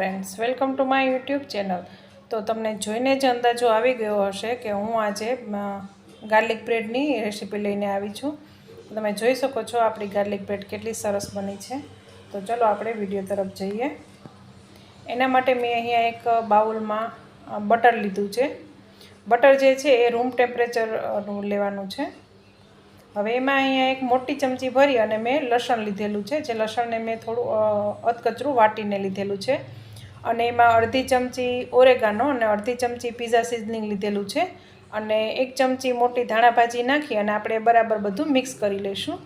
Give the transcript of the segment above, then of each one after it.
Friends, welcome to my YouTube channel. તો તમને જોઈને જ અંદાજો આવી ગયો હશે કે હું આજે ગાર્લિક બ્રેડની રેસીપી લઈને આવી છું। તમે જોઈ શકો છો આપણી ગાર્લિક બ્રેડ કેટલી સરસ બની છે। તો ચલો આપણે વિડીયો તરફ જઈએ। એના માટે મેં અહીંયા એક બાઉલમાં બટર લીધું છે। બટર જે છે એ રૂમ ટેમ્પરેચરનું લેવાનું છે। હવે એમાં અહીંયા એક મોટી ચમચી ભરી અને મેં લસણ લીધેલું છે, જે લસણને મેં થોડું અધકચરું વાટીને લીધેલું છે। અને એમાં અડધી ચમચી ઓરેગાનો અને અડધી ચમચી પીઝા સિઝનિંગ લીધેલું છે અને એક ચમચી મોટી ધાણા ભાજી નાખી અને આપણે બરાબર બધું મિક્સ કરી લઈશું।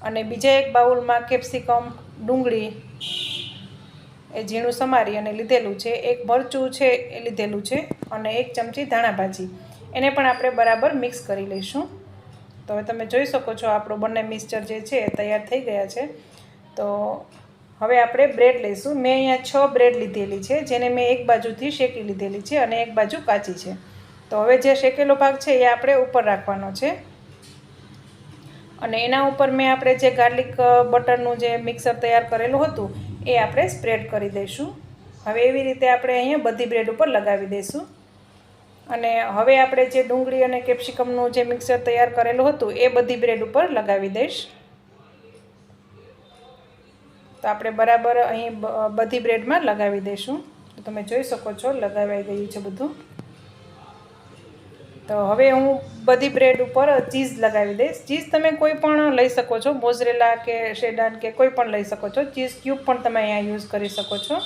અને બીજા એક બાઉલમાં કેપ્સિકમ, ડુંગળી એ ઝીણું સમારી અને લીધેલું છે, એક મરચું છે એ લીધેલું છે અને એક ચમચી ધાણા ભાજી, એને પણ આપણે બરાબર મિક્સ કરી લઈશું। તો હવે તમે જોઈ શકો છો આપણું બંને મિક્સચર જે છે એ તૈયાર થઈ ગયા છે। તો હવે આપણે બ્રેડ લઈશું। મેં અહીંયા 6 બ્રેડ લીધેલી છે, જેને મેં એક બાજુથી શેકી લીધેલી છે અને એક બાજુ કાચી છે। તો હવે જે શેકેલો ભાગ છે એ આપણે ઉપર રાખવાનો છે અને એના ઉપર મેં આપણે જે ગાર્લિક બટરનું જે મિક્સર તૈયાર કરેલું હતું એ આપણે સ્પ્રેડ કરી દઈશું। હવે એવી રીતે આપણે અહીંયા બધી બ્રેડ ઉપર લગાવી દઈશું। અને હવે આપણે જે ડુંગળી અને કેપ્સિકમનું જે મિક્સર તૈયાર કરેલું હતું એ બધી બ્રેડ ઉપર લગાવી દઈશ। તો આપણે બરાબર અહીં બધી બ્રેડમાં લગાવી દઈશું। તો તમે જોઈ શકો છો લગાવાઈ ગયું છે બધું। તો હવે હું બધી બ્રેડ ઉપર ચીઝ લગાવી દઈશ। ચીઝ તમે કોઈ પણ લઈ શકો છો, મોઝરેલા કે શેડાન કે કોઈ પણ લઈ શકો છો। ચીઝ ક્યુબ પણ તમે અહીંયા યુઝ કરી શકો છો।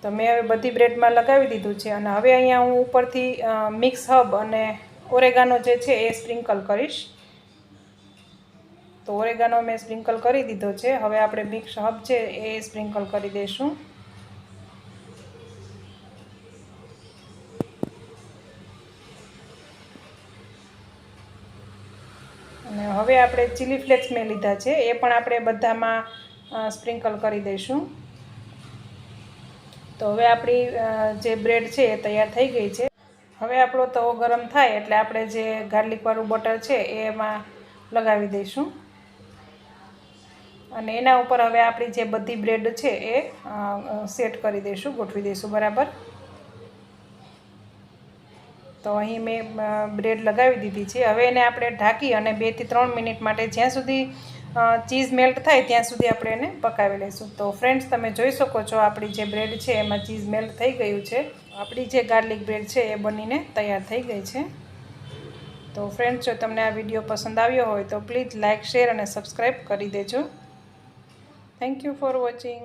તો મેં હવે બધી બ્રેડમાં લગાવી દીધું છે અને હવે અહીંયા હું ઉપરથી મિક્સ હબ અને ઓરેગાનો જે છે એ સ્પ્રિંકલ કરીશ। તો ઓરેગાનો મેં સ્પ્રિંકલ કરી દીધો છે। હવે આપણે મિક્સ હબ છે એ સ્પ્રિંકલ કરી દઈશું। અને હવે આપણે ચીલી ફ્લેક્સ મેં લીધા છે, એ પણ આપણે બધામાં સ્પ્રિંકલ કરી દઈશું। તો હવે આપણી જે બ્રેડ છે એ તૈયાર થઈ ગઈ છે। હવે આપણો તવો ગરમ થાય એટલે આપણે જે ગાર્લિકવાળું બટર છે એ એમાં લગાવી દઈશું અને એના ઉપર હવે આપણી જે બધી બ્રેડ છે એ સેટ કરી દઈશું, ગોઠવી દઈશું બરાબર। તો અહીં મેં બ્રેડ લગાવી દીધી છે। હવે એને આપણે ઢાંકી અને 2 થી 3 મિનિટ માટે જ્યાં સુધી ચીઝ મેલ્ટ થાય ત્યાં સુધી આપણે એને પકાવી લઈશું। તો ફ્રેન્ડ્સ, તમે જોઈ શકો છો આપણી જે બ્રેડ છે એમાં ચીઝ મેલ્ટ થઈ ગયું છે। આપણી જે ગાર્લિક બ્રેડ છે એ બનીને તૈયાર થઈ ગઈ છે। તો ફ્રેન્ડ્સ, જો તમને આ વિડીયો પસંદ આવ્યો હોય તો પ્લીઝ લાઇક, શેર અને સબસ્ક્રાઈબ કરી દેજો। Thank you for watching.